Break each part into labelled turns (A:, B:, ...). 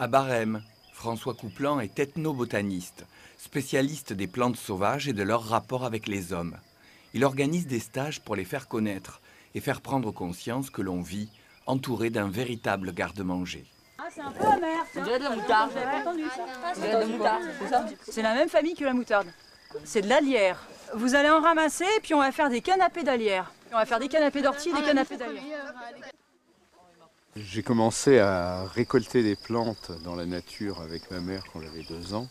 A: À Barème, François Couplan est ethnobotaniste, spécialiste des plantes sauvages et de leur rapport avec les hommes. Il organise des stages pour les faire connaître et faire prendre conscience que l'on vit entouré d'un véritable garde-manger.
B: Ah, c'est un peu amer.
C: On dirait de la moutarde.
B: J'avais pas entendu ça.
C: On dirait de la moutarde, c'est ça?
B: C'est la même famille que la moutarde. C'est de la lierre. Vous allez en ramasser et puis on va faire des canapés d'alière. On va faire des canapés d'ortie et des canapés d'alière.
D: J'ai commencé à récolter des plantes dans la nature avec ma mère quand j'avais 2 ans.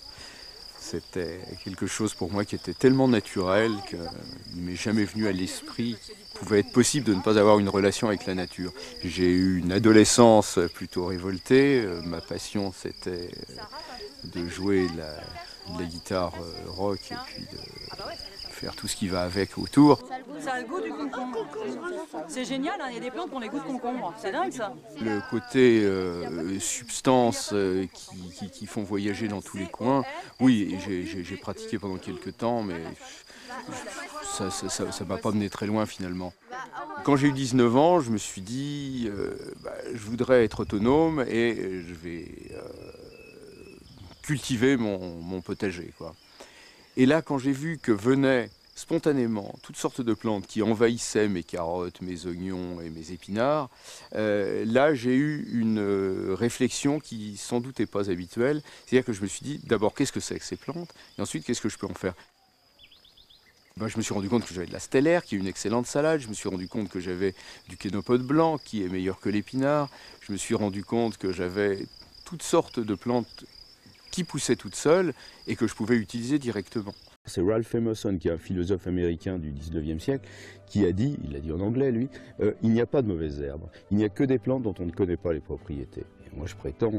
D: C'était quelque chose pour moi qui était tellement naturel qu'il ne m'est jamais venu à l'esprit qu'il pouvait être possible de ne pas avoir une relation avec la nature. J'ai eu une adolescence plutôt révoltée. Ma passion, c'était de jouer de la guitare rock et puis de faire tout ce qui va avec autour.
B: Ça a le goût du concombre. C'est génial, hein, il y a des plantes qui ont les goûts de concombre. C'est dingue ça.
D: Le côté substances qui font voyager dans tous les coins, oui, j'ai pratiqué pendant quelques temps, mais ça ne m'a pas mené très loin finalement. Quand j'ai eu 19 ans, je me suis dit, je voudrais être autonome et je vais cultiver mon potager, quoi. Et là, quand j'ai vu que venaient spontanément toutes sortes de plantes qui envahissaient mes carottes, mes oignons et mes épinards, là j'ai eu une réflexion qui sans doute n'est pas habituelle. C'est-à-dire que je me suis dit, d'abord, qu'est-ce que c'est que ces plantes? Et ensuite, qu'est-ce que je peux en faire? Je me suis rendu compte que j'avais de la stellaire, qui est une excellente salade. Je me suis rendu compte que j'avais du kénopote blanc, qui est meilleur que l'épinard. Je me suis rendu compte que j'avais toutes sortes de plantes qui poussaient toutes seules et que je pouvais utiliser directement.
E: C'est Ralph Emerson, qui est un philosophe américain du 19e siècle, qui a dit, il l'a dit en anglais lui, il n'y a pas de mauvaises herbes, il n'y a que des plantes dont on ne connaît pas les propriétés. Et moi je prétends,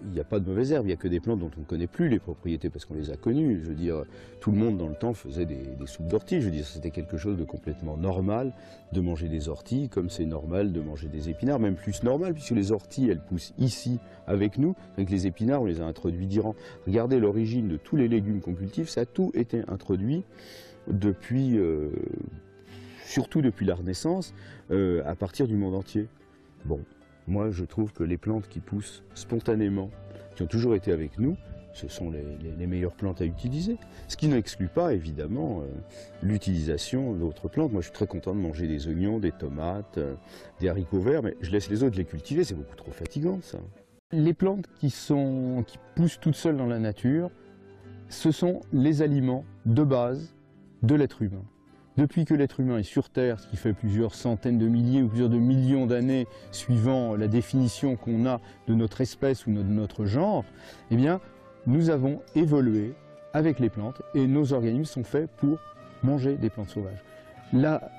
E: il n'y a pas de mauvaises herbes, il n'y a que des plantes dont on ne connaît plus les propriétés parce qu'on les a connues. Je veux dire, tout le monde dans le temps faisait des soupes d'orties, je veux dire, c'était quelque chose de complètement normal de manger des orties, comme c'est normal de manger des épinards, même plus normal, puisque les orties, elles poussent ici avec nous, avec les épinards, on les a introduits d'Iran. Regardez l'origine de tous les légumes qu'on cultive, ça a tout été introduit depuis, surtout depuis la Renaissance, à partir du monde entier. Bon, moi je trouve que les plantes qui poussent spontanément, qui ont toujours été avec nous, ce sont les meilleures plantes à utiliser. Ce qui n'exclut pas, évidemment, l'utilisation d'autres plantes. Moi, je suis très content de manger des oignons, des tomates, des haricots verts, mais je laisse les autres les cultiver, c'est beaucoup trop fatigant, ça. Les plantes qui poussent toutes seules dans la nature, ce sont les aliments de base de l'être humain. Depuis que l'être humain est sur Terre, ce qui fait plusieurs centaines de milliers ou plusieurs de millions d'années, suivant la définition qu'on a de notre espèce ou de notre genre, eh bien, nous avons évolué avec les plantes et nos organismes sont faits pour manger des plantes sauvages. La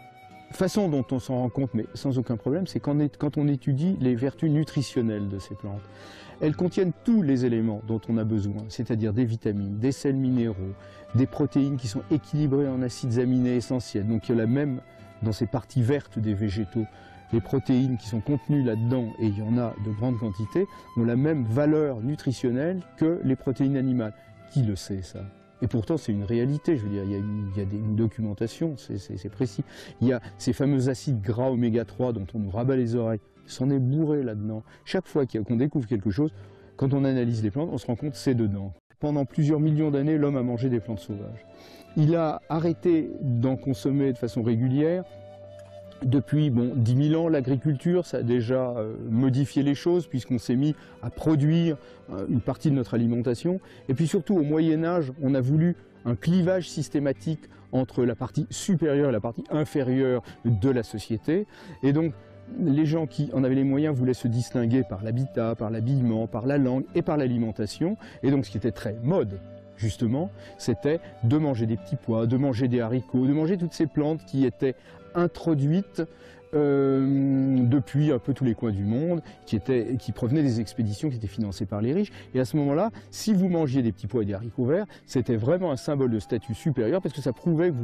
E: façon dont on s'en rend compte, mais sans aucun problème, c'est quand on étudie les vertus nutritionnelles de ces plantes. Elles contiennent tous les éléments dont on a besoin, c'est-à-dire des vitamines, des sels minéraux, des protéines qui sont équilibrées en acides aminés essentiels. Donc il y a la même dans ces parties vertes des végétaux. Les protéines qui sont contenues là-dedans, et il y en a de grandes quantités, ont la même valeur nutritionnelle que les protéines animales. Qui le sait, ça? Et pourtant, c'est une réalité, je veux dire, il y a une documentation, c'est précis. Il y a ces fameux acides gras oméga 3 dont on nous rabat les oreilles. C'en est bourré là-dedans. Chaque fois qu'on découvre quelque chose, quand on analyse les plantes, on se rend compte que c'est dedans. Pendant plusieurs millions d'années, l'homme a mangé des plantes sauvages. Il a arrêté d'en consommer de façon régulière. Depuis 10 000 ans, l'agriculture, ça a déjà modifié les choses puisqu'on s'est mis à produire une partie de notre alimentation. Et puis surtout, au Moyen-Âge, on a voulu un clivage systématique entre la partie supérieure et la partie inférieure de la société. Et donc, les gens qui en avaient les moyens voulaient se distinguer par l'habitat, par l'habillement, par la langue et par l'alimentation. Et donc, ce qui était très mode, justement, c'était de manger des petits pois, de manger des haricots, de manger toutes ces plantes qui étaient introduites depuis un peu tous les coins du monde, qui provenaient des expéditions qui étaient financées par les riches. Et à ce moment-là, si vous mangiez des petits pois et des haricots verts, c'était vraiment un symbole de statut supérieur parce que ça prouvait que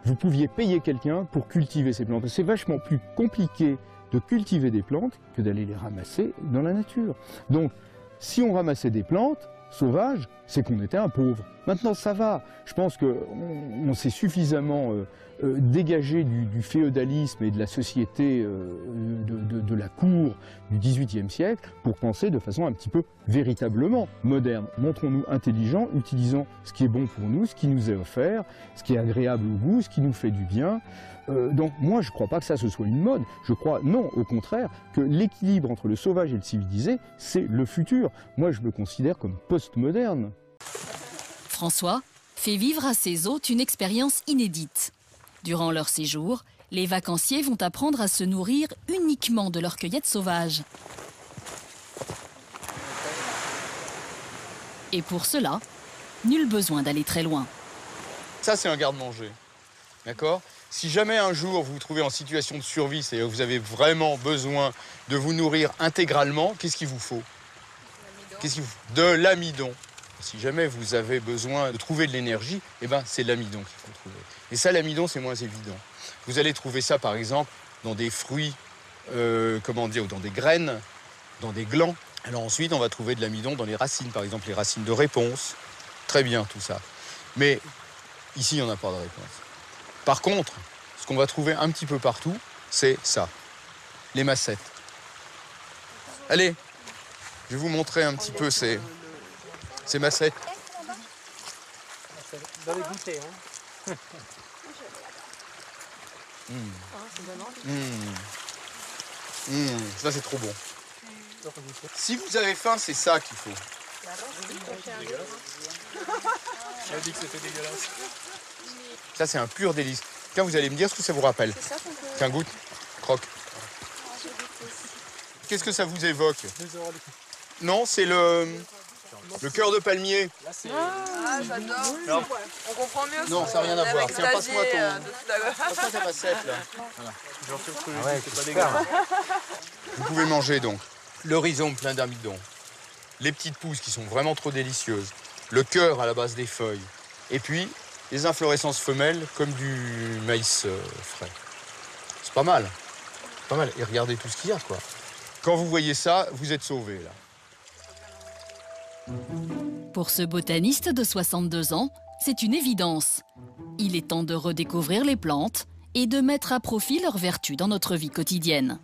E: vous pouviez payer quelqu'un pour cultiver ces plantes. C'est vachement plus compliqué de cultiver des plantes que d'aller les ramasser dans la nature. Donc, si on ramassait des plantes, sauvage, c'est qu'on était un pauvre. Maintenant, ça va. Je pense qu'on s'est suffisamment dégagé du féodalisme et de la société de la cour du XVIIIe siècle pour penser de façon un petit peu véritablement moderne. Montrons-nous intelligents, utilisons ce qui est bon pour nous, ce qui nous est offert, ce qui est agréable au goût, ce qui nous fait du bien. Donc moi, je ne crois pas que ça ce soit une mode. Je crois, non, au contraire, que l'équilibre entre le sauvage et le civilisé, c'est le futur. Moi, je me considère comme post-moderne.
F: François fait vivre à ses hôtes une expérience inédite. Durant leur séjour, les vacanciers vont apprendre à se nourrir uniquement de leur cueillette sauvage. Et pour cela, nul besoin d'aller très loin.
D: Ça, c'est un garde-manger. D'accord ? Si jamais un jour vous vous trouvez en situation de survie, c'est-à-dire que vous avez vraiment besoin de vous nourrir intégralement, qu'est-ce qu'il vous faut ? De l'amidon. Si jamais vous avez besoin de trouver de l'énergie, eh ben, c'est l'amidon qu'il faut trouver. Et ça, l'amidon, c'est moins évident. Vous allez trouver ça, par exemple, dans des fruits, ou dans des graines, dans des glands. Alors ensuite, on va trouver de l'amidon dans les racines, par exemple, les racines de réponse. Très bien, tout ça. Mais ici, il n'y en a pas de réponse. Par contre, ce qu'on va trouver un petit peu partout, c'est ça, les massettes. Allez, je vais vous montrer un petit peu ces massettes.
G: Dans les goûter, hein.
D: Ça, c'est trop bon. Si vous avez faim, c'est ça qu'il faut.
G: J'ai dit que c'était dégueulasse.
D: Ça, c'est un pur délice. Tiens, vous allez me dire ce que ça vous rappelle. Tiens, goûte, croque. Qu'est-ce que ça vous évoque? Non, c'est le cœur de palmier.
C: Ah, j'adore. On comprend mieux.
D: Non, ça n'a rien à voir. Tiens, passe-moi passe-moi ta recette, là.
G: J'en suis recru,
D: Ouais,
G: c'est pas dégueulasse.
D: Vous pouvez manger, donc, le rhizome plein d'amidon, les petites pousses qui sont vraiment trop délicieuses, le cœur à la base des feuilles, et puis les inflorescences femelles comme du maïs frais. C'est pas mal. Pas mal. Et regardez tout ce qu'il y a, quoi. Quand vous voyez ça, vous êtes sauvés, là.
F: Pour ce botaniste de 62 ans, c'est une évidence. Il est temps de redécouvrir les plantes et de mettre à profit leurs vertus dans notre vie quotidienne.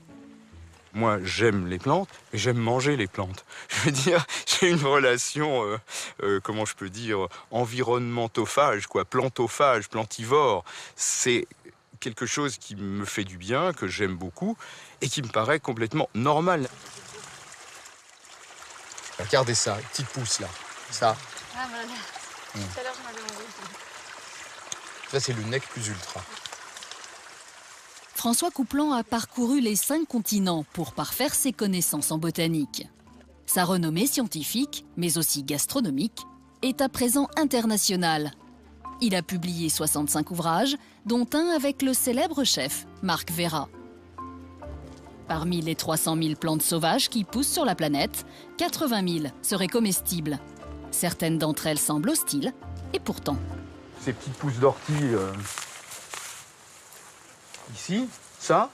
D: Moi, j'aime les plantes et j'aime manger les plantes. Je veux dire, j'ai une relation, comment je peux dire, environnementophage, quoi, plantophage, plantivore. C'est quelque chose qui me fait du bien, que j'aime beaucoup et qui me paraît complètement normal. Regardez ça, les petites pousses là. Ça.
C: Ah, voilà. Tout à l'heure, j'en avais envie.
D: Ça, c'est le nec plus ultra.
F: François Couplan a parcouru les 5 continents pour parfaire ses connaissances en botanique. Sa renommée scientifique, mais aussi gastronomique, est à présent internationale. Il a publié 65 ouvrages, dont un avec le célèbre chef Marc Vera. Parmi les 300 000 plantes sauvages qui poussent sur la planète, 80 000 seraient comestibles. Certaines d'entre elles semblent hostiles, et pourtant.
D: Ces petites pousses d'ortie, ici, ça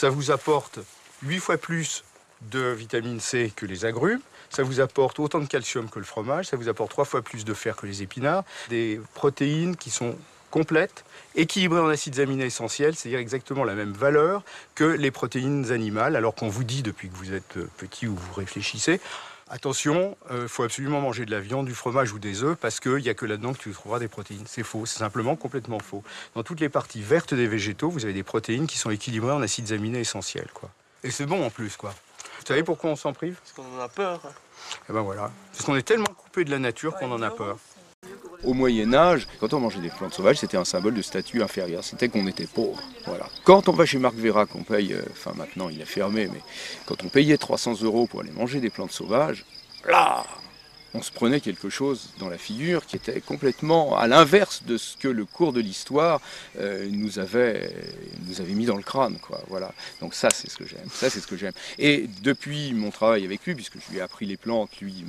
D: vous apporte 8 fois plus de vitamine C que les agrumes, ça vous apporte autant de calcium que le fromage, ça vous apporte 3 fois plus de fer que les épinards, des protéines qui sont complètes, équilibrées en acides aminés essentiels, c'est-à-dire exactement la même valeur que les protéines animales, alors qu'on vous dit depuis que vous êtes petit ou vous réfléchissez, attention, il faut absolument manger de la viande, du fromage ou des œufs, parce qu'il n'y a que là-dedans que tu trouveras des protéines. C'est faux, c'est simplement complètement faux. Dans toutes les parties vertes des végétaux, vous avez des protéines qui sont équilibrées en acides aminés essentiels, quoi. Et c'est bon en plus, quoi. Vous savez pourquoi on s'en prive?
G: Parce qu'on en a peur.
D: Eh ben voilà, parce qu'on est tellement coupé de la nature qu'on en a peur.
H: Au Moyen-Âge, quand on mangeait des plantes sauvages, c'était un symbole de statut inférieur, c'était qu'on était pauvre. Voilà. Quand on va chez Marc Vera, qu'on paye, enfin maintenant il a fermé, mais quand on payait 300 € pour aller manger des plantes sauvages, là, on se prenait quelque chose dans la figure qui était complètement à l'inverse de ce que le cours de l'histoire nous avait mis dans le crâne, quoi. Voilà. Donc ça, c'est ce que j'aime. Ça, c'est ce que j'aime. Et depuis mon travail avec lui, puisque je lui ai appris les plantes, lui, il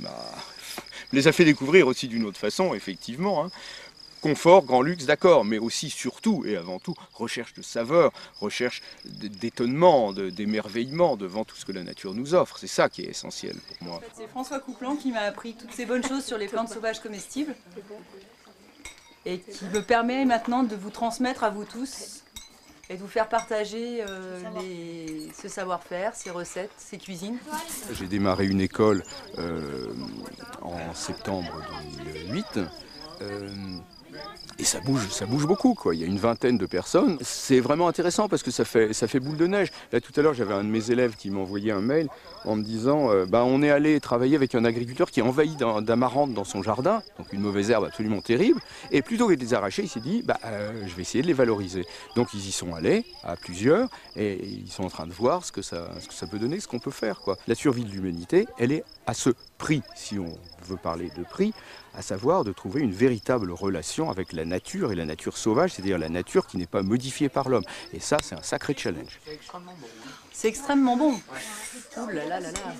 H: les a fait découvrir aussi d'une autre façon, effectivement, hein. confort, grand luxe, d'accord, mais aussi, surtout et avant tout, recherche de saveur, recherche d'étonnement, d'émerveillement devant tout ce que la nature nous offre. C'est ça qui est essentiel pour moi.
B: En fait, c'est François Couplan qui m'a appris toutes ces bonnes choses sur les plantes sauvages comestibles et qui me permet maintenant de vous transmettre à vous tous et de vous faire partager ce savoir-faire, ces recettes, ces cuisines.
D: J'ai démarré une école en septembre 2008. Et ça bouge beaucoup, quoi. Il y a une vingtaine de personnes. C'est vraiment intéressant parce que ça fait boule de neige. Là, tout à l'heure, j'avais un de mes élèves qui m'a envoyé un mail en me disant on est allé travailler avec un agriculteur qui a envahi d'amarante dans son jardin, donc une mauvaise herbe absolument terrible. Et plutôt que de les arracher, il s'est dit je vais essayer de les valoriser. Donc ils y sont allés à plusieurs et ils sont en train de voir ce que ça peut donner, ce qu'on peut faire, quoi. La survie de l'humanité, elle est à ce prix, si on veut parler de prix, à savoir de trouver une véritable relation avec la nature et la nature sauvage, c'est-à-dire la nature qui n'est pas modifiée par l'homme. Et ça, c'est un sacré challenge.
B: C'est extrêmement bon. Ouh là là là là.